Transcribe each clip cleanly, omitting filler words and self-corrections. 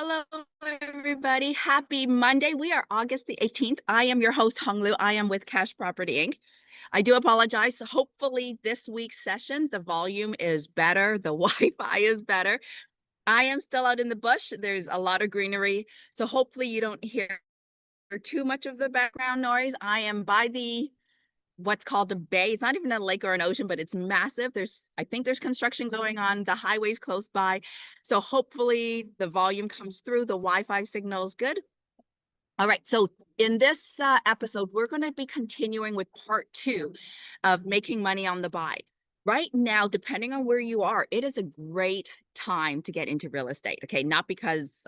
Hello, everybody. Happy Monday. We are August the 18th. I am your host, Hung Lu. I am with Cash Property Inc. I do apologize. Hopefully, this week's session, the volume is better, the Wi-Fi is better. I am still out in the bush. There's a lot of greenery. So hopefully you don't hear too much of the background noise. I am by the what's called a bay. It's not even a lake or an ocean, but it's massive. I think there's construction going on. The highway's close by. So hopefully the volume comes through. The Wi-Fi signal is good. All right. So in this episode, we're going to be continuing with part two of making money on the buy. Right now, depending on where you are, it is a great time to get into real estate. Okay. Not because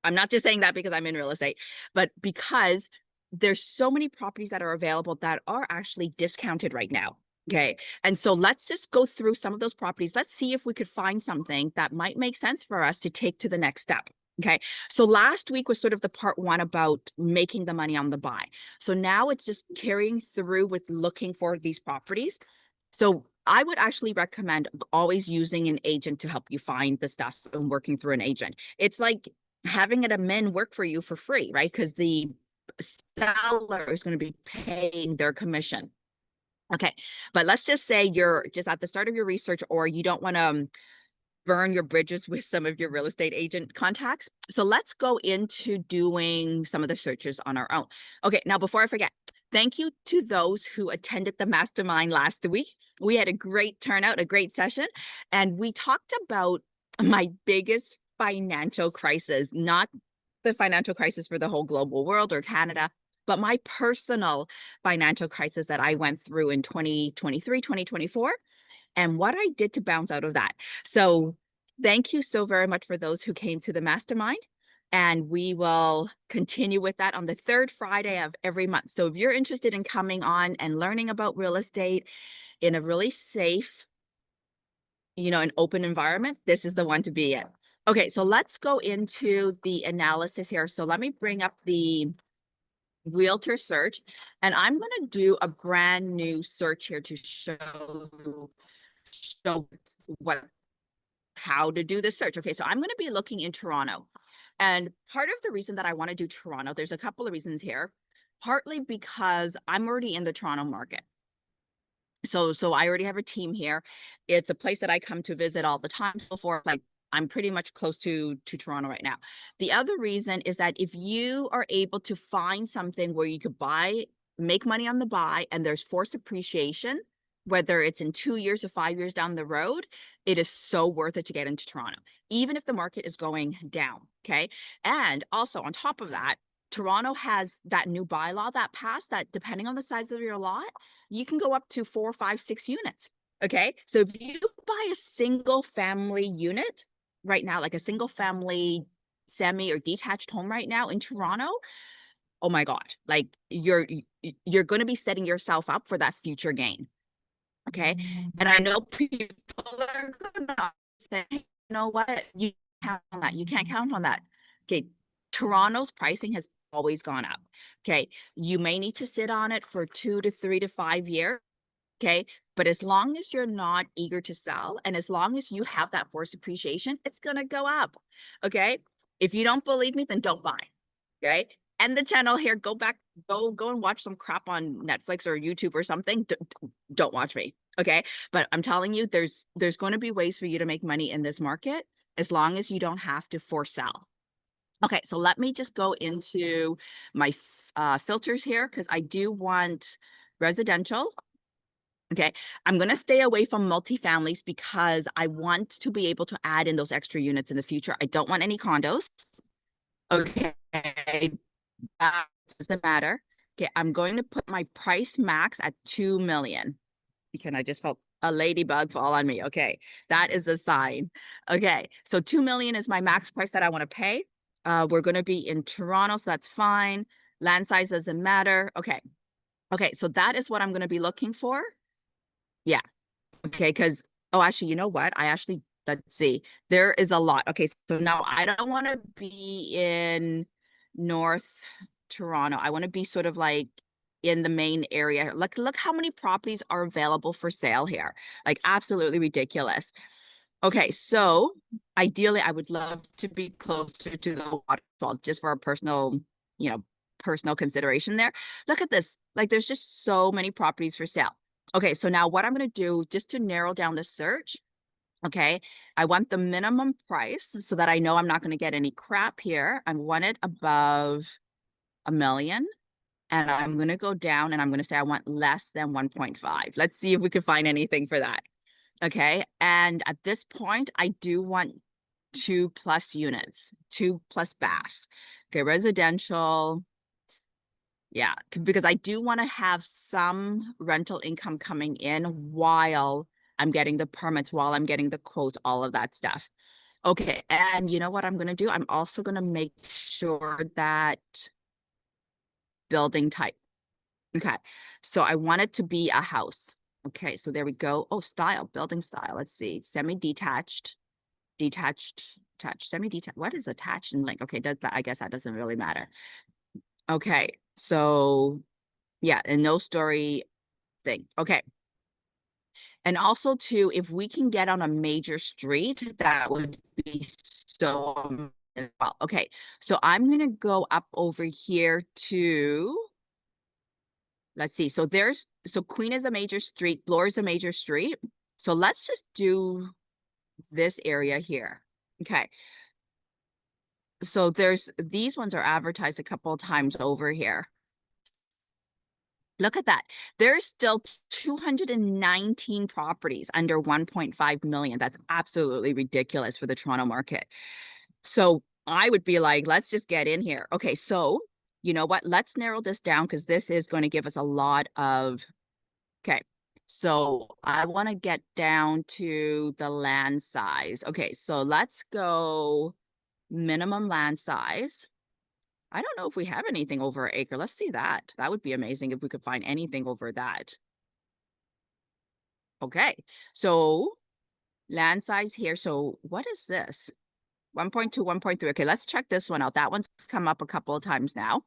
I'm not just saying that because I'm in real estate, but because there's so many properties that are available that are actually discounted right now. Okay. And so let's just go through some of those properties. Let's see if we could find something that might make sense for us to take to the next step. Okay. So last week was sort of the part one about making the money on the buy. So now it's just carrying through with looking for these properties. So I would actually recommend always using an agent to help you find the stuff and working through an agent. It's like having an admin work for you for free, right? Because the seller is going to be paying their commission. Okay. But let's just say you're just at the start of your research or you don't want to burn your bridges with some of your real estate agent contacts. So let's go into doing some of the searches on our own. Okay. Now, before I forget, thank you to those who attended the mastermind last week. We had a great turnout, a great session, and we talked about my biggest financial crisis, not the financial crisis for the whole global world or Canada, but my personal financial crisis that I went through in 2023, 2024, and what I did to bounce out of that. So thank you so very much for those who came to the mastermind. And we will continue with that on the third Friday of every month. So if you're interested in coming on and learning about real estate in a really safe, an open environment, this is the one to be in. Okay, so let's go into the analysis here. So let me bring up the realtor search, and I'm going to do a brand new search here to show what how to do the search. Okay, so I'm going to be looking in Toronto. And part of the reason that I want to do Toronto, there's a couple of reasons here. Partly because I'm already in the Toronto market. So I already have a team here. It's a place that I come to visit all the time before, like I'm pretty much close to Toronto right now. The other reason is that if you are able to find something where you could make money on the buy, and there's forced appreciation, whether it's in 2 years or 5 years down the road, it is so worth it to get into Toronto, even if the market is going down. Okay. And also on top of that, Toronto has that new bylaw that passed that depending on the size of your lot, you can go up to 4, 5, 6 units. Okay. So if you buy a single family unit right now, like a single family semi or detached home right now in Toronto, oh my God, like you're going to be setting yourself up for that future gain. Okay. And I know people are going to say, hey, you know what? You can't count on that. You can't count on that. Okay. Toronto's pricing has always gone up. Okay. You may need to sit on it for 2 to 3 to 5 years. Okay. But as long as you're not eager to sell and as long as you have that forced appreciation, it's going to go up. Okay. If you don't believe me, then don't buy. Okay. End the channel here. Go back, go and watch some crap on Netflix or YouTube or something. Don't watch me. Okay. But I'm telling you, there's going to be ways for you to make money in this market as long as you don't have to force sell. Okay, so let me just go into my filters here because I do want residential. Okay, I'm going to stay away from multifamilies because I want to be able to add in those extra units in the future. I don't want any condos. Okay, that doesn't matter. Okay, I'm going to put my price max at 2 million. Okay, and I just felt a ladybug fall on me. Okay, that is a sign. Okay, so 2 million is my max price that I want to pay. We're going to be in Toronto, so that's fine. Land size doesn't matter. Okay. Okay, so that is what I'm going to be looking for. Yeah. Okay, because, oh, actually, you know what? Let's see. There is a lot. Okay, so now I don't want to be in North Toronto. I want to be sort of like in the main area. Look how many properties are available for sale here. Like absolutely ridiculous. Okay, so ideally, I would love to be closer to the waterfall just for a personal, you know, personal consideration there. Look at this. Like, there's just so many properties for sale. Okay, so now what I'm going to do just to narrow down the search, okay, I want the minimum price so that I know I'm not going to get any crap here. I want it above a million. And I'm going to go down and I'm going to say I want less than 1.5. Let's see if we can find anything for that. Okay. And at this point, I do want 2+ units, 2+ baths. Okay. Residential. Yeah. Because I do want to have some rental income coming in while I'm getting the permits, while I'm getting the quotes, all of that stuff. Okay. And you know what I'm going to do? I'm also going to make sure that building type. Okay. So I want it to be a house. Okay. So there we go. Oh, style, building style. Let's see. Semi-detached, detached, attached, semi-detached. What is attached and link? Okay. Does that, I guess that doesn't really matter. Okay. So yeah, and no story thing. Okay. And also too, if we can get on a major street, that would be so well. Okay. So I'm going to go up over here to, let's see. So Queen is a major street, Bloor is a major street. So let's just do this area here. Okay. So these ones are advertised a couple of times over here. Look at that. There's still 219 properties under 1.5 million. That's absolutely ridiculous for the Toronto market. So I would be like, let's just get in here. Okay. So you know what? Let's narrow this down because this is going to give us a lot of. Okay. So I want to get down to the land size. Okay. So let's go minimum land size. I don't know if we have anything over an acre. Let's see that. That would be amazing if we could find anything over that. Okay. So land size here. So what is this? 1.2, 1.3. Okay. Let's check this one out. That one's come up a couple of times now.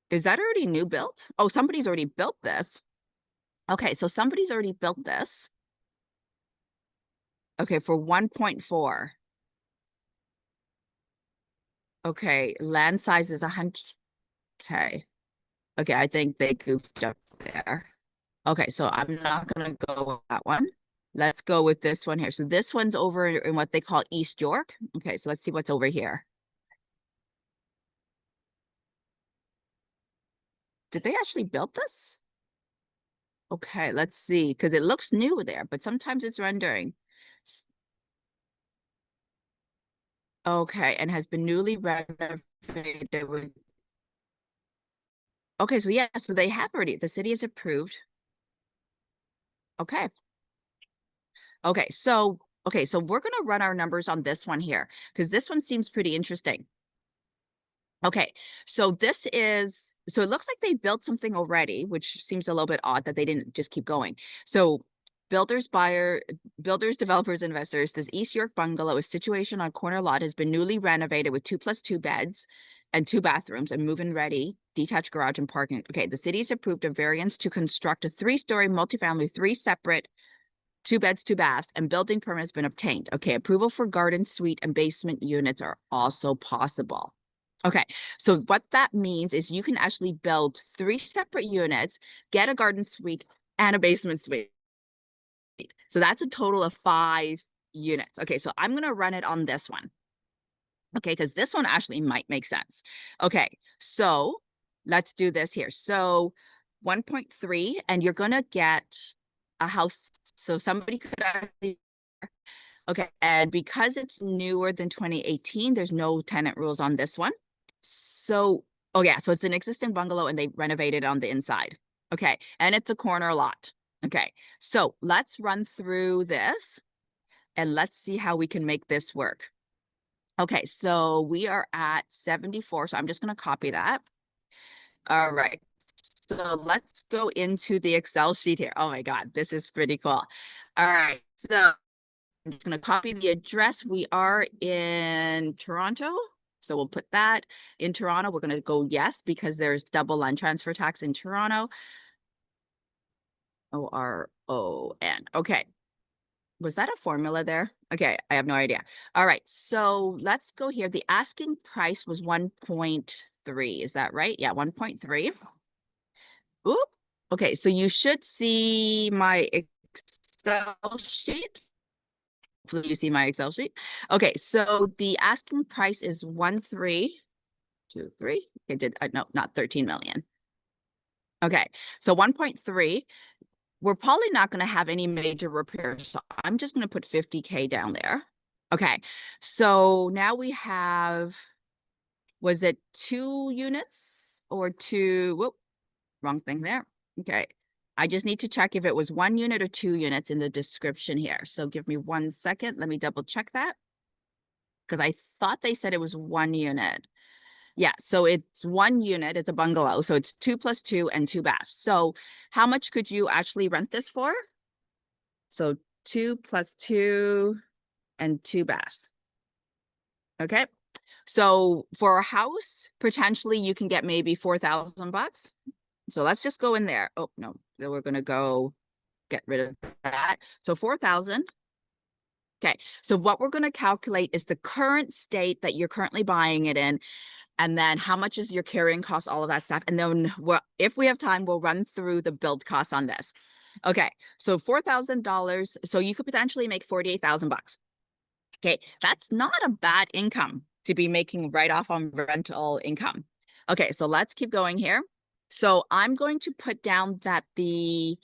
Is that already new built? Oh, somebody's already built this. Okay. So somebody's already built this. Okay. For 1.4. Okay, land size is 100. Okay. Okay, I think they goofed up there. Okay, so I'm not gonna go with that one. Let's go with this one here. So this one's over in what they call East York. Okay, so let's see what's over here. Did they actually build this? Okay, let's see, because it looks new there, but sometimes it's rendering. Okay, and has been newly renovated with. Okay, so yeah, so they have already, the city has approved. Okay. Okay, so we're gonna run our numbers on this one here because this one seems pretty interesting. Okay, so it looks like they built something already, which seems a little bit odd that they didn't just keep going. So builders, developers, investors, this East York bungalow is situation on corner lot has been newly renovated with 2+2 beds and 2 bathrooms and move-in ready, detached garage and parking. Okay, the city's approved a variance to construct a 3-story multifamily, 3 separate 2 beds, 2 baths, and building permit has been obtained. Okay, approval for garden suite and basement units are also possible. Okay, so what that means is you can actually build 3 separate units, get a garden suite and a basement suite. So that's a total of 5 units. Okay, so I'm going to run it on this one. Okay, because this one actually might make sense. Okay, so let's do this here. So 1.3, and you're going to get a house. So somebody could actually. Okay, and because it's newer than 2018, there's no tenant rules on this one. So, oh yeah, so it's an existing bungalow and they renovated on the inside. Okay, and it's a corner lot. Okay, so let's run through this and let's see how we can make this work. Okay, so we are at 74, so I'm just going to copy that. All right, so let's go into the Excel sheet here. Oh my God, this is pretty cool. All right, so I'm just going to copy the address. We are in Toronto. So we'll put that in Toronto. We're going to go yes, because there's double land transfer tax in Toronto. Okay. Was that a formula there? Okay, I have no idea. All right, so let's go here. The asking price was 1.3. Is that right? Yeah, 1.3. Oop. Okay, so you should see my Excel sheet. Hopefully you see my Excel sheet. Okay, so the asking price is 1,323. Okay, no, not 13 million. Okay, so 1.3. We're probably not going to have any major repairs, so I'm just going to put 50K down there. Okay, so now we have, was it 2 units or two? Whoop, wrong thing there. Okay, I just need to check if it was 1 unit or 2 units in the description here. So give me 1 second. Let me double check that because I thought they said it was 1 unit. Yeah, so it's 1 unit. It's a bungalow. So it's 2 plus 2 and 2 baths. So how much could you actually rent this for? So 2 plus 2 and 2 baths. Okay. So for a house, potentially you can get maybe 4,000 bucks. So let's just go in there. Oh, no, then we're going to go get rid of that. So 4,000. Okay. So what we're going to calculate is the current state that you're currently buying it in, and then how much is your carrying cost, all of that stuff. And then if we have time, we'll run through the build costs on this. Okay. So $4,000. So you could potentially make 48,000 bucks. Okay. That's not a bad income to be making right off on rental income. Okay. So let's keep going here. So I'm going to put down that the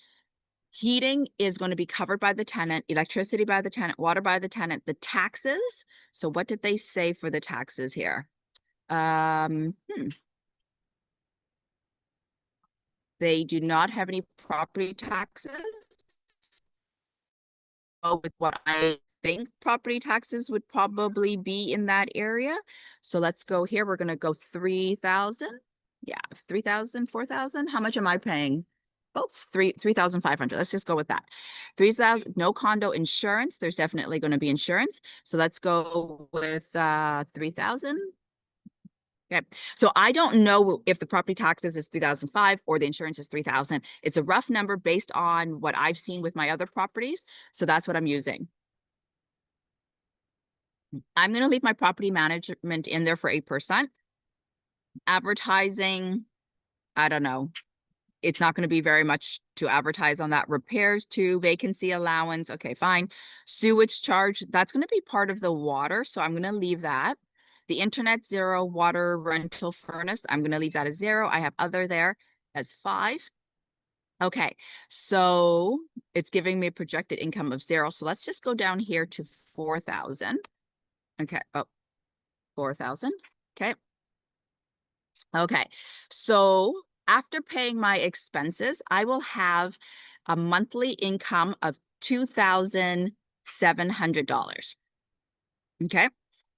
heating is going to be covered by the tenant, electricity by the tenant, water by the tenant, the taxes. So what did they say for the taxes here? They do not have any property taxes. With what I think property taxes would probably be in that area. So let's go here. We're going to go 3,000. Yeah, 3,000, 4,000. How much am I paying? Oh, 3,500. Let's just go with that. 3,000, no condo insurance. There's definitely going to be insurance. So let's go with 3,000. Okay. So I don't know if the property taxes is 3,005 or the insurance is 3,000. It's a rough number based on what I've seen with my other properties. So that's what I'm using. I'm going to leave my property management in there for 8%. Advertising, I don't know. It's not going to be very much to advertise on that. Repairs to vacancy allowance. Okay, fine. Sewage charge, that's going to be part of the water. So I'm going to leave that. The internet, 0. Water rental furnace, I'm going to leave that as 0. I have other there as 5. Okay, so it's giving me a projected income of 0. So let's just go down here to 4,000. Okay, oh, 4,000. Okay. Okay, so after paying my expenses, I will have a monthly income of $2,700. Okay.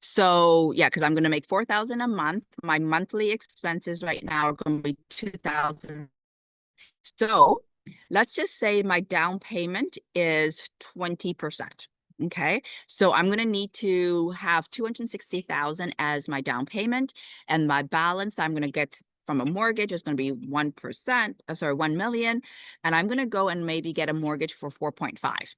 So yeah, because I'm going to make 4,000 a month. My monthly expenses right now are going to be 2,000. So let's just say my down payment is 20%. Okay. So I'm going to need to have 260,000 as my down payment, and my balance I'm going to get from a mortgage is going to be 1%, sorry, 1 million. And I'm going to go and maybe get a mortgage for 4.5.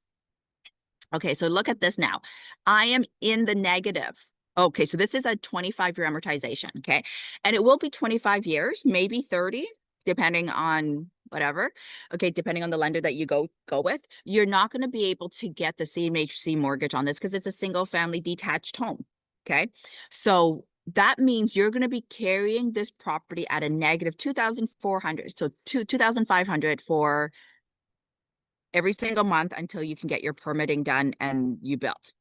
Okay, so look at this now. I am in the negative. Okay, so this is a 25-year amortization, okay? And it will be 25 years, maybe 30, depending on whatever. Okay, depending on the lender that you go with. You're not going to be able to get the CMHC mortgage on this because it's a single family detached home, okay? So that means you're going to be carrying this property at a negative 2,400. So 2,500 for every single month until you can get your permitting done and you build.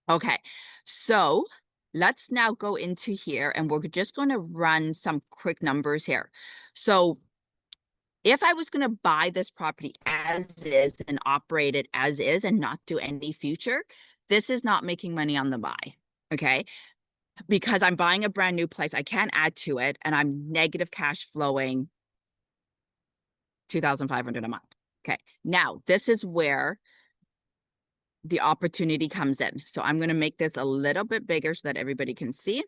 Okay, so let's now go into here and we're just going to run some quick numbers here. So if I was going to buy this property as is and operate it as is and not do any future, this is not making money on the buy. Okay, because I'm buying a brand new place, I can't add to it, and I'm negative cash flowing 2,500 a month. Okay, now this is where the opportunity comes in. So I'm going to make this a little bit bigger so that everybody can see.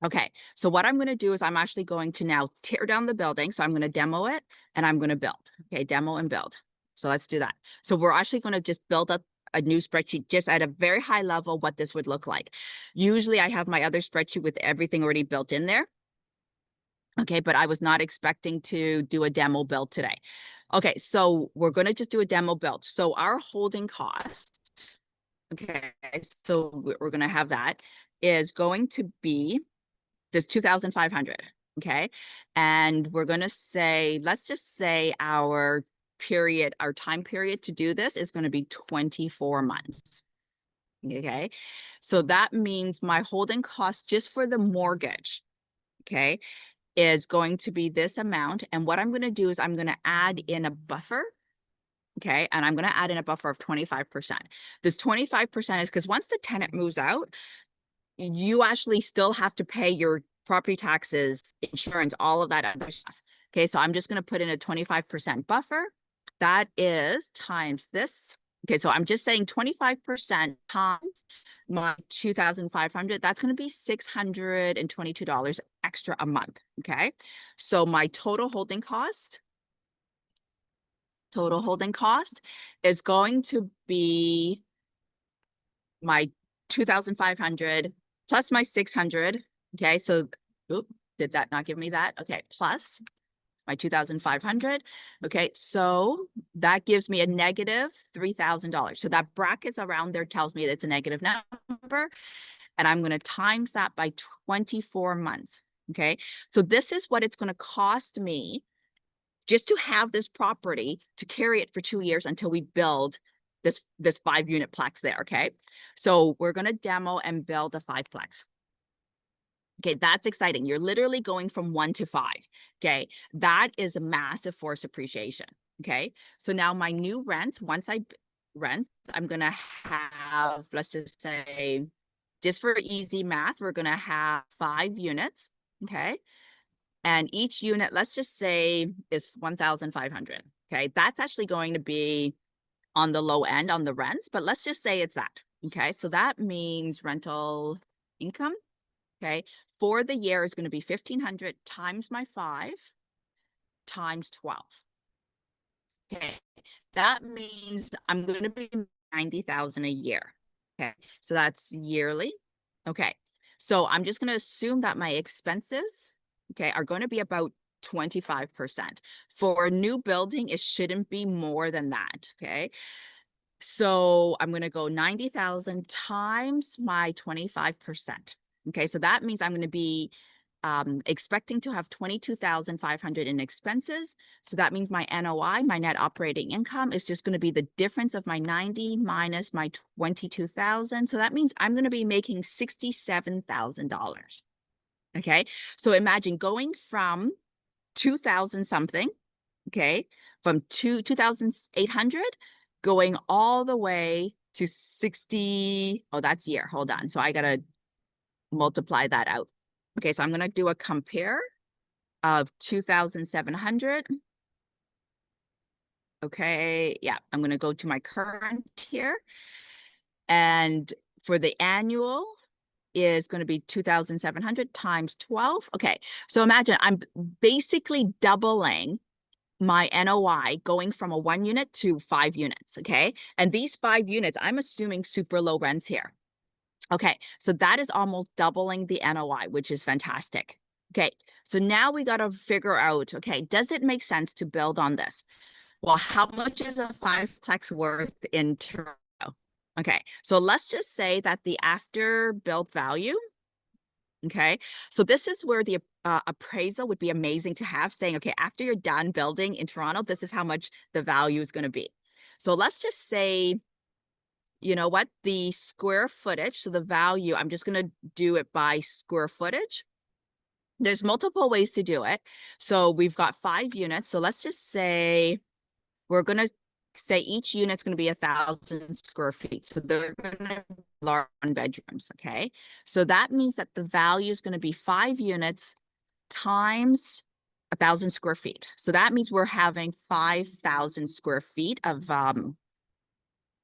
Okay, so what I'm going to do is I'm actually going to now tear down the building. So I'm going to demo it and I'm going to build. Okay, demo and build. So let's do that. So we're actually going to just build up a new spreadsheet just at a very high level, what this would look like. Usually I have my other spreadsheet with everything already built in there. Okay, but I was not expecting to do a demo build today. Okay, so we're going to just do a demo build. So our holding cost, okay, so we're going to have that, is going to be this 2,500, okay? And we're going to say, let's just say our time period to do this is going to be 24 months. Okay, so that means my holding cost just for the mortgage, okay, is going to be this amount. And what I'm going to do is I'm going to add in a buffer. Okay, and I'm going to add in a buffer of 25%. This 25% is because once the tenant moves out, you actually still have to pay your property taxes, insurance, all of that other stuff. Okay, so I'm just going to put in a 25% buffer. That is times this. Okay, so I'm just saying 25% times my 2,500. That's going to be $622 extra a month. Okay, so my total holding cost is going to be my 2,500 plus my 600. Okay, so did that not give me that? Okay, plus my 2,500. Okay, so that gives me a negative $3,000. So that brackets around there tells me it's a negative number, and I'm going to times that by 24 months. Okay, so this is what it's going to cost me just to have this property to carry it for 2 years until we build this 5-unit plex there. Okay, so we're going to demo and build a 5-plex. Okay, that's exciting. You're literally going from 1 to 5. Okay, that is a massive force appreciation. Okay, so now my new rents, I'm going to have, let's just say, just for easy math, we're going to have 5 units. Okay, and each unit, let's just say, is 1,500. Okay, that's actually going to be on the low end on the rents, but let's just say it's that. Okay, so that means rental income, okay, for the year is going to be 1,500 times my 5 times 12. Okay, that means I'm going to be 90,000 a year. Okay, so that's yearly. Okay, so I'm just going to assume that my expenses, okay, are going to be about 25%. For a new building, it shouldn't be more than that. Okay, so I'm going to go 90,000 times my 25%. Okay, so that means I'm going to be expecting to have 22,500 in expenses. So that means my NOI, my net operating income, is just going to be the difference of my 90 minus my 22,000. So that means I'm going to be making $67,000. Okay, so imagine going from 2,000 something, okay, from 2,800 going all the way to 60. Oh, that's year. Hold on. So I got to multiply that out. Okay, so I'm going to do a compare of 2,700. Okay, yeah, I'm going to go to my current here. And for the annual is going to be 2,700 times 12. Okay, so imagine I'm basically doubling my NOI going from a 1 unit to 5 units. Okay, and these 5 units, I'm assuming super low rents here. Okay, so that is almost doubling the NOI, which is fantastic. Okay, so now we got to figure out, okay, does it make sense to build on this? Well, how much is a 5-plex worth in Toronto? Okay, so let's just say that the after built value, okay, so this is where the appraisal would be amazing to have, saying, okay, after you're done building in Toronto, this is how much the value is going to be. So let's just say, you know what, the square footage, so the value, I'm just going to do it by square footage. There's multiple ways to do it. So we've got 5 units. So let's just say we're going to say each unit's going to be 1,000 square feet. So they're going to be large bedrooms. Okay. So that means that the value is going to be 5 units times 1,000 square feet. So that means we're having 5,000 square feet of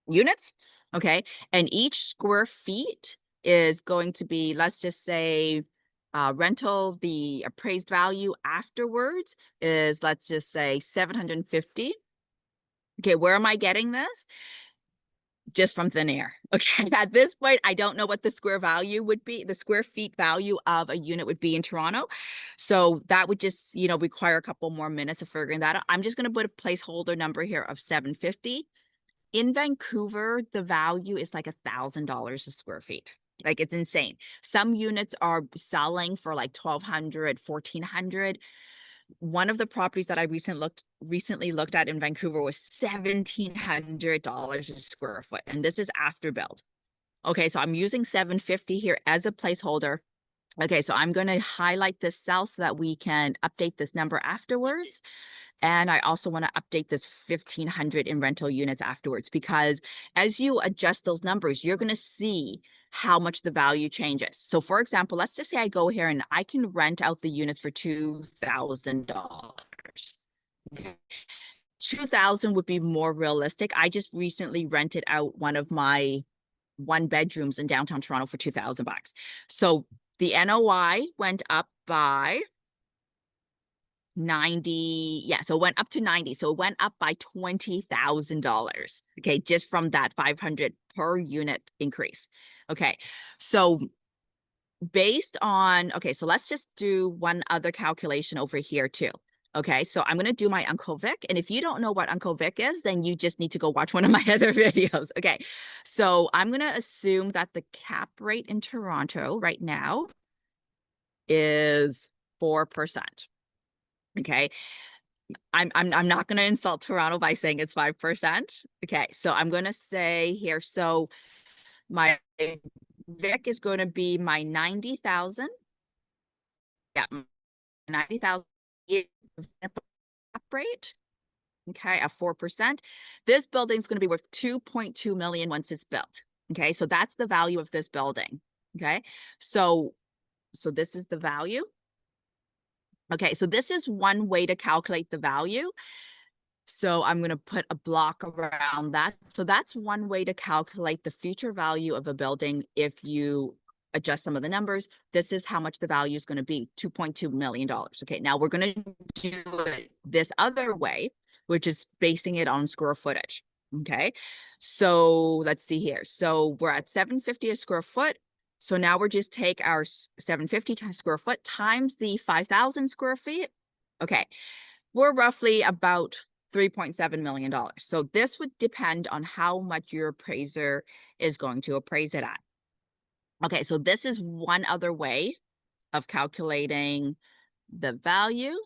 units. Okay. And each square feet is going to be, let's just say, rental, the appraised value afterwards is, let's just say, 750. Okay, where am I getting this? Just from thin air. Okay, at this point, I don't know what the square value would be, the square feet value of a unit would be in Toronto. So that would just, require a couple more minutes of figuring that out. I'm just going to put a placeholder number here of 750. In Vancouver, the value is like $1,000 a square feet. Like it's insane. Some units are selling for like 1,200, 1,400. One of the properties that I recently looked at in Vancouver was $1,700 a square foot, and this is after build. Okay, so I'm using 750 here as a placeholder. Okay, so I'm going to highlight this cell so that we can update this number afterwards. And I also want to update this 1,500 in rental units afterwards, because as you adjust those numbers, you're going to see how much the value changes. So for example, let's just say I go here and I can rent out the units for $2,000. Okay. 2,000 would be more realistic. I just recently rented out one of my one bedrooms in downtown Toronto for $2,000. So the NOI went up by 90. Yeah, so it went up to 90. So it went up by $20,000. Okay, just from that 500 per unit increase. Okay, so based on, okay, so let's just do one other calculation over here too. Okay, so I'm going to do my Uncle Vic. And if you don't know what Uncle Vic is, then you just need to go watch one of my other videos. Okay, so I'm going to assume that the cap rate in Toronto right now is 4%. Okay, I'm not going to insult Toronto by saying it's 5%. Okay, so I'm going to say here, so my Vic is going to be my 90,000. Yeah, 90,000 cap rate. Okay, at 4%. This building is going to be worth 2.2 million once it's built. Okay, so that's the value of this building. Okay, so this is the value. Okay, so this is one way to calculate the value. So I'm going to put a block around that. So that's one way to calculate the future value of a building. If you adjust some of the numbers, this is how much the value is going to be, $2.2 million. Okay, now we're going to do it this other way, which is basing it on square footage. Okay, so let's see here. So we're at 750 a square foot. So now we're just take our 750 square foot times the 5,000 square feet. Okay, we're roughly about $3.7 million. So this would depend on how much your appraiser is going to appraise it at. Okay, so this is one other way of calculating the value.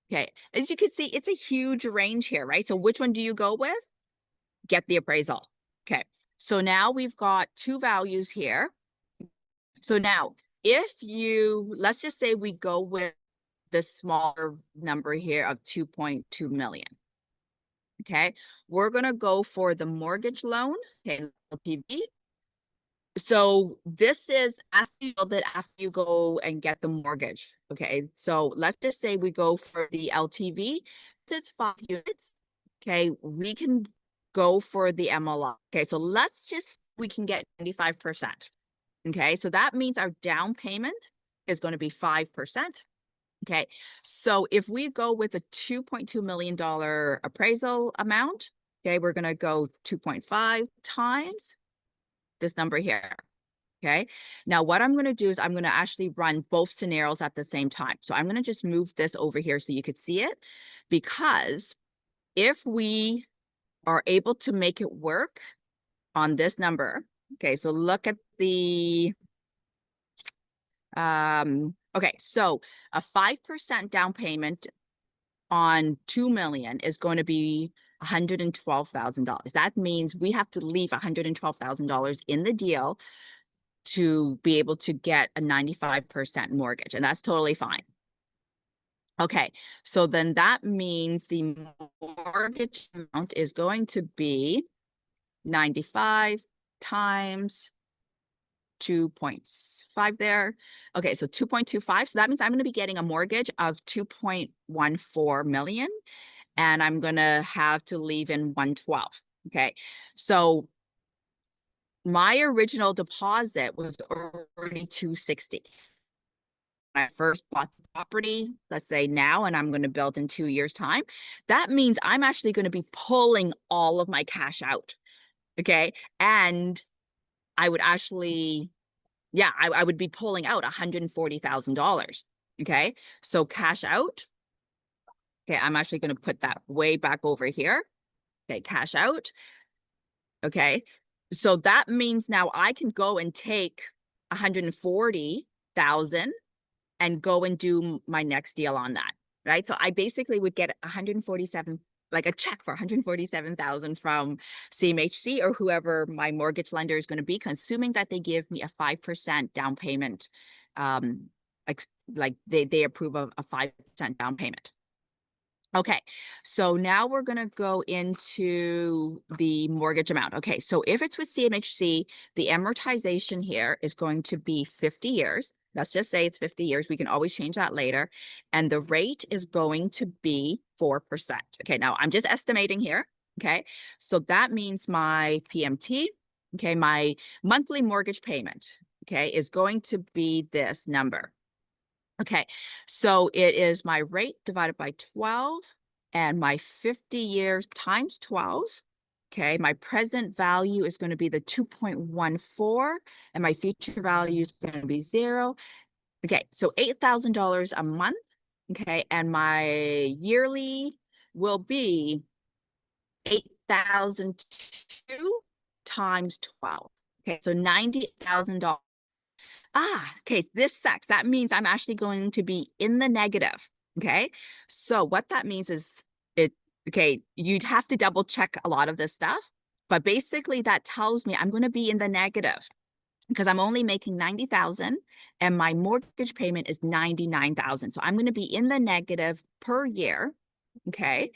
Okay, as you can see, it's a huge range here, right? So which one do you go with? Get the appraisal. Okay, so now we've got two values here. So now, let's just say we go with the smaller number here of 2.2 million. Okay, we're going to go for the mortgage loan. Okay, LTV. So this is after you build it, after you go and get the mortgage. Okay, so let's just say we go for the LTV. It's 5 units. Okay, we can go for the MLI. Okay, so we can get 95%. Okay, so that means our down payment is going to be 5%. Okay, so if we go with a $2.2 million appraisal amount, okay, we're going to go 2.5 times this number here. Okay, now what I'm going to do is I'm going to actually run both scenarios at the same time. So I'm going to just move this over here so you could see it, because if we are able to make it work on this number, okay, so look at the okay, so a 5% down payment on 2 million is going to be $112,000. That means we have to leave $112,000 in the deal to be able to get a 95% mortgage, and that's totally fine. Okay, so then that means the mortgage amount is going to be 95 times 2.5 there. Okay, so 2.25. So that means I'm going to be getting a mortgage of 2.14 million, and I'm going to have to leave in 112. Okay, so my original deposit was already 260. I first bought the property, let's say now, and I'm going to build in 2 years' time, that means I'm actually going to be pulling all of my cash out. Okay. And I would actually, yeah, I would be pulling out $140,000. Okay. So cash out. Okay. I'm actually going to put that way back over here. Okay. Cash out. Okay. So that means now I can go and take 140,000 and go and do my next deal on that, right? So I basically would get 147, like a check for 147,000 from CMHC or whoever my mortgage lender is going to be, assuming that they give me a 5% down payment. Um, like they approve of a 5% down payment. Okay, so now we're going to go into the mortgage amount. Okay, so if it's with CMHC, the amortization here is going to be 50 years. Let's just say it's 50 years. We can always change that later. And the rate is going to be 4%. Okay, now I'm just estimating here. Okay, so that means my PMT, okay, my monthly mortgage payment, okay, is going to be this number. Okay, so it is my rate divided by 12 and my 50 years times 12. Okay, my present value is going to be the 2.14 and my future value is going to be 0. Okay, so $8,000 a month. Okay, and my yearly will be 8,002 times 12. Okay, so $90,000. Okay, this sucks. That means I'm actually going to be in the negative. Okay, so what that means is okay, you'd have to double check a lot of this stuff, but basically that tells me I'm going to be in the negative because I'm only making 90,000 and my mortgage payment is 99,000. So I'm going to be in the negative per year. Okay.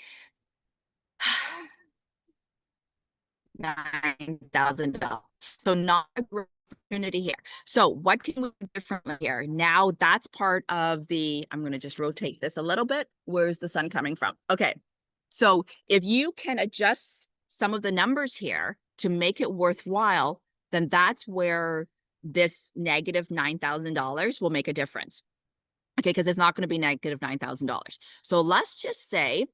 $9,000. So not a great opportunity here. So what can we do differently here? Now that's part of the, I'm going to just rotate this a little bit. Where's the sun coming from? Okay. So if you can adjust some of the numbers here to make it worthwhile, then that's where this negative $9,000 will make a difference. Okay, because it's not going to be negative $9,000. So let's just say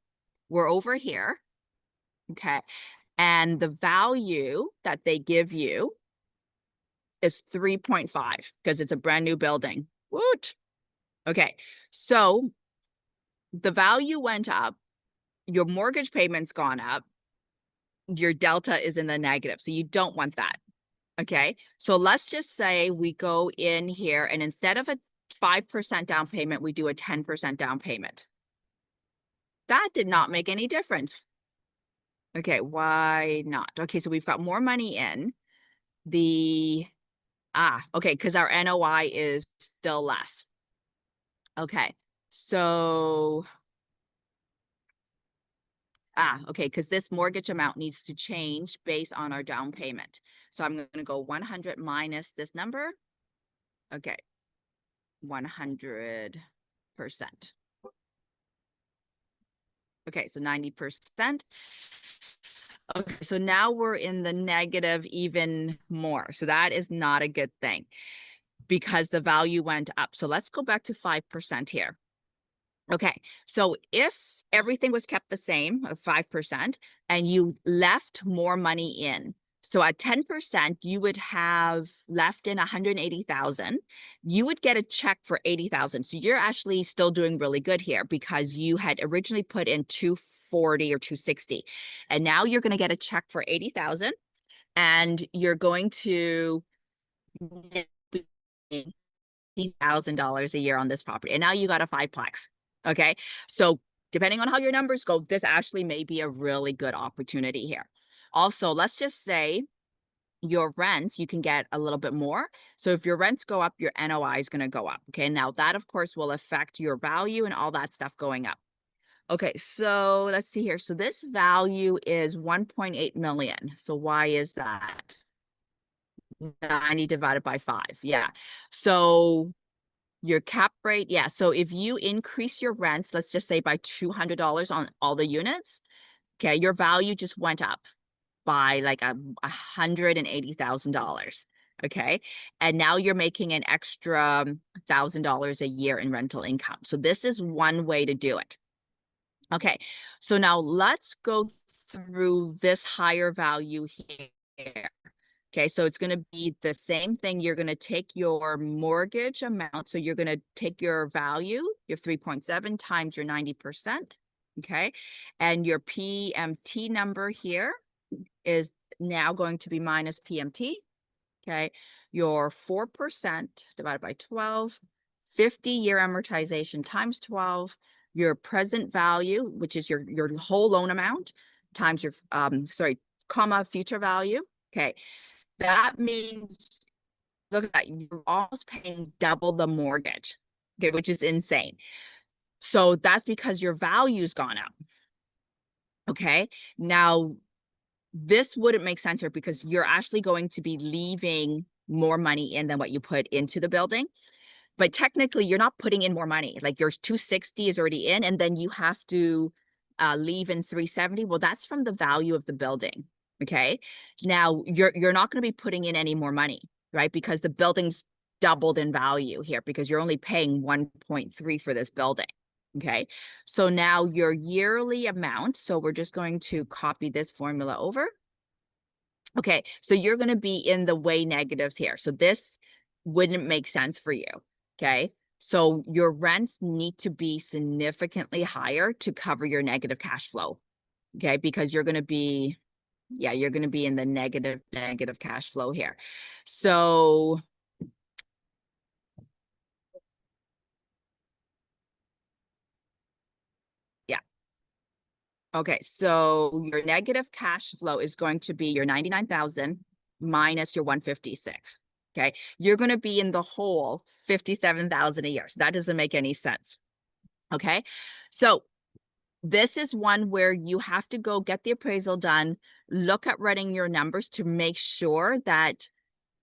we're over here. Okay. And the value that they give you is 3.5 because it's a brand new building. Woot. Okay. So the value went up, your mortgage payment's gone up, your delta is in the negative. So you don't want that. Okay. So let's just say we go in here and instead of a 5% down payment, we do a 10% down payment. That did not make any difference. Okay. Why not? Okay. So we've got more money in. Okay, because our NOI is still less. Okay. So okay, because this mortgage amount needs to change based on our down payment. So I'm going to go 100 minus this number. Okay. 100%. Okay, so 90%. Okay, so now we're in the negative even more. So that is not a good thing because the value went up. So let's go back to 5% here. Okay, so if everything was kept the same, 5%, and you left more money in, so at 10%, you would have left in 180,000. You would get a check for 80,000. So you're actually still doing really good here because you had originally put in 240 or 260. And now you're going to get a check for 80,000 and you're going to $80,000 a year on this property. And now you got a fiveplex. Okay. So depending on how your numbers go, this actually may be a really good opportunity here. Also, let's just say your rents, you can get a little bit more. So if your rents go up, your NOI is going to go up. Okay. Now that of course will affect your value and all that stuff going up. Okay. So let's see here. So this value is 1.8 million. So why is that? 90 divided by 5. Yeah. So your cap rate, yeah. So if you increase your rents, let's just say by $200 on all the units, okay, your value just went up by like $180,000. Okay. And now you're making an extra $1,000 a year in rental income. So this is one way to do it. Okay. So now let's go through this higher value here. Okay, so it's going to be the same thing. You're going to take your mortgage amount. So you're going to take your value, your 3.7 times your 90%. Okay, and your PMT number here is now going to be minus PMT. Okay, your 4% divided by 12, 50-year amortization times 12, your present value, which is your whole loan amount, times your, comma, future value. Okay, that means, look at that, you're almost paying double the mortgage, okay, which is insane. So that's because your value's gone up. Okay. Now, this wouldn't make sense here because you're actually going to be leaving more money in than what you put into the building. But technically, you're not putting in more money. Like your 260 is already in, and then you have to leave in 370. Well, that's from the value of the building. Okay. Now you're not going to be putting in any more money, right? Because the building's doubled in value here because you're only paying 1.3 for this building. Okay. So now your yearly amount. So we're just going to copy this formula over. Okay. So you're going to be in the way negatives here. So this wouldn't make sense for you. Okay. So your rents need to be significantly higher to cover your negative cash flow. Okay. Because you're going to be, yeah, you're going to be in the negative cash flow here. So yeah. Okay. So your negative cash flow is going to be your 99,000 minus your 156. Okay. You're going to be in the hole 57,000 a year. So that doesn't make any sense. Okay. So this is one where you have to go get the appraisal done, look at running your numbers to make sure that,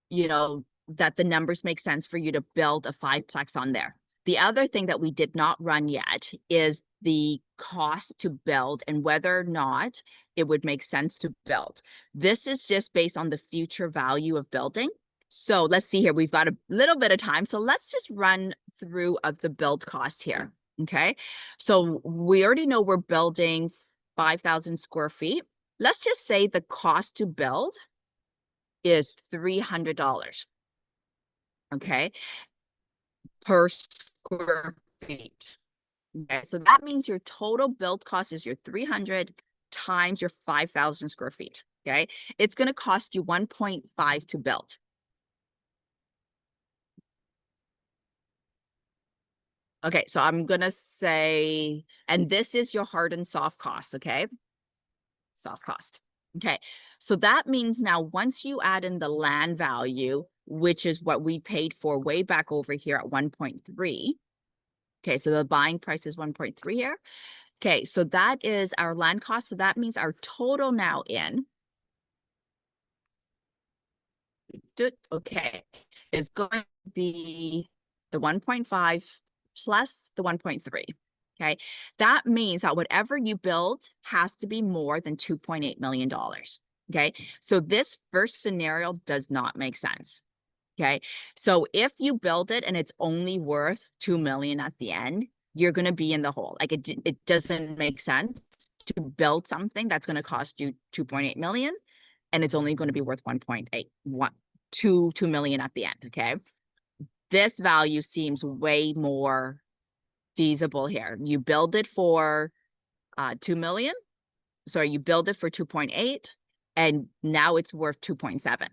you know, that the numbers make sense for you to build a fiveplex on there. The other thing that we did not run yet is the cost to build and whether or not it would make sense to build. This is just based on the future value of building. So let's see here. We've got a little bit of time. So let's just run through of the build cost here. Okay. So we already know we're building 5,000 square feet. Let's just say the cost to build is $300. Okay. Per square feet. Okay. So that means your total build cost is your 300 times your 5,000 square feet. Okay. It's going to cost you 1.5 to build. Okay, so I'm gonna say, and this is your hard and soft cost, okay? Soft cost. Okay, so that means now once you add in the land value, which is what we paid for way back over here at 1.3. Okay, so the buying price is 1.3 here. Okay, so that is our land cost. So that means our total now in, okay, is going to be the 1.5 plus the 1.3. Okay, that means that whatever you build has to be more than $2.8 million. Okay, so this first scenario does not make sense. Okay, so if you build it and it's only worth 2 million at the end, you're going to be in the hole. Like it doesn't make sense to build something that's going to cost you 2.8 million and it's only going to be worth 2 million at the end. Okay, this value seems way more feasible here. You build it for 2 million. So you build it for 2.8 and now it's worth 2.7.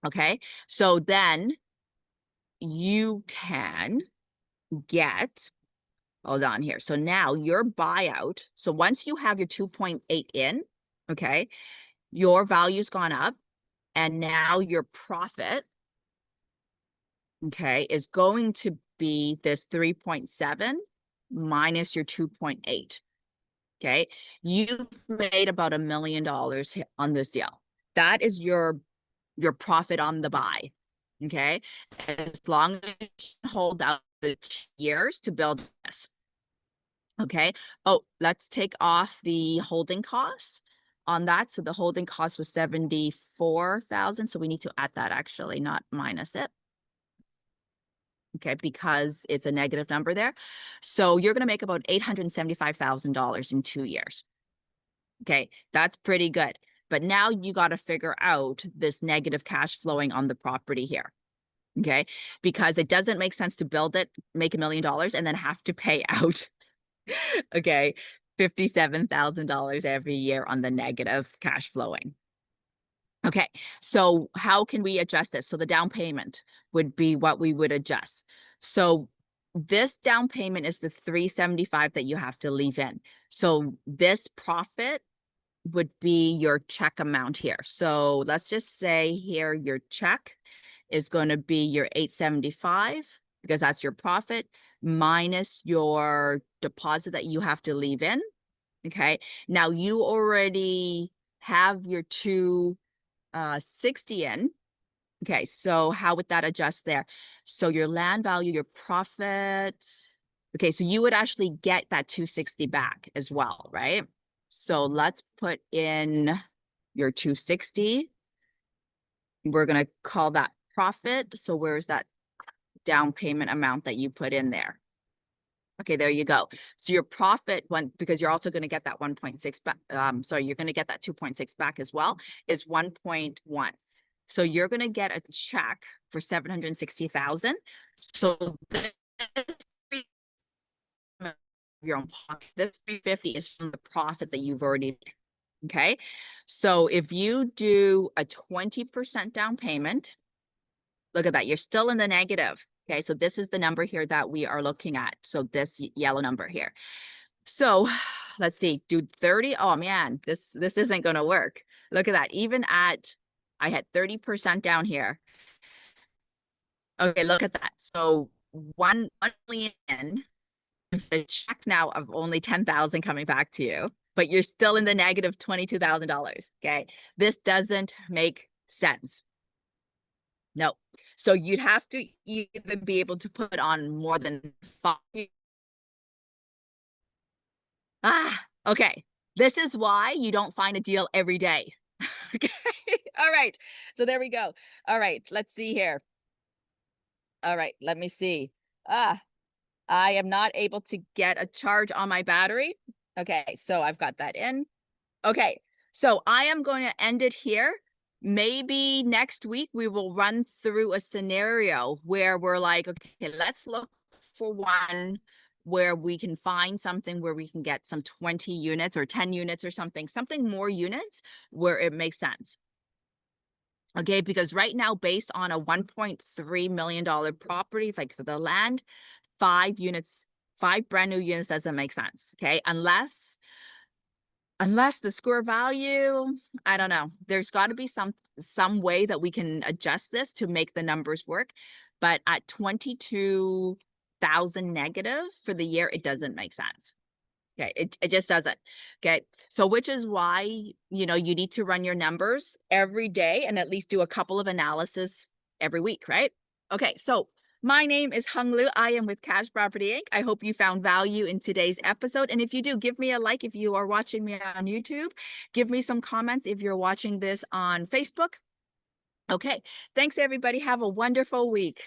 Okay. So then you can get, hold on here. So now your buyout. So once you have your 2.8 in, okay, your value's gone up and now your profit, okay, is going to be this 3.7 minus your 2.8. Okay. You've made about $1 million on this deal. That is your profit on the buy. Okay. As long as you hold out the years to build this. Okay. Oh, let's take off the holding costs. on that. So the holding cost was 74,000. So we need to add that actually, not minus it. Okay, because it's a negative number there. So you're going to make about $875,000 in 2 years. Okay, that's pretty good. But now you got to figure out this negative cash flowing on the property here. Okay, because it doesn't make sense to build it, make $1 million, and then have to pay out, okay, $57,000 every year on the negative cash flowing. Okay, so how can we adjust this? So the down payment would be what we would adjust. So this down payment is the 375 that you have to leave in. So this profit would be your check amount here. So let's just say here your check is going to be your 875 because that's your profit minus your deposit that you have to leave in. Okay, now you already have your 260 in. Okay, so how would that adjust there? So your land value, your profit. Okay, so you would actually get that 260 back as well, right? So let's put in your 260. We're going to call that profit. So where's that down payment amount that you put in there? Okay, there you go. So your profit went, because you're also going to get that 1.6 back. Sorry, you're going to get that 2.6 back as well, is 1.1. So you're going to get a check for 760,000. So this your own pocket. This 350 is from the profit that you've already made. Okay. So if you do a 20% down payment, look at that. You're still in the negative. Okay. So this is the number here that we are looking at. So this yellow number here. So let's see, do 30. Oh man, this isn't going to work. Look at that. Even at, I had 30% down here. Okay. Look at that. So 1 million, a check now of only 10,000 coming back to you, but you're still in the negative $22,000. Okay. This doesn't make sense. No. So you'd have to either be able to put on more than 5. Okay. This is why you don't find a deal every day. Okay. All right. So there we go. All right. Let's see here. All right. Let me see. I am not able to get a charge on my battery. Okay. So I've got that in. Okay. So I am going to end it here. Maybe next week we will run through a scenario where we're like, okay, let's look for one where we can find something where we can get some 20 units or 10 units or something more units where it makes sense. Okay, because right now, based on a $1.3 million property, like for the land, 5 brand new units doesn't make sense. Okay, unless the square value, I don't know. There's got to be some way that we can adjust this to make the numbers work. But at 22,000 negative for the year, it doesn't make sense. Okay, it just doesn't. Okay, so which is why, you need to run your numbers every day and at least do a couple of analysis every week, right? Okay, so my name is Hung Lu. I am with Cash Property Inc. I hope you found value in today's episode. And if you do, give me a like if you are watching me on YouTube. Give me some comments if you're watching this on Facebook. Okay, thanks everybody. Have a wonderful week.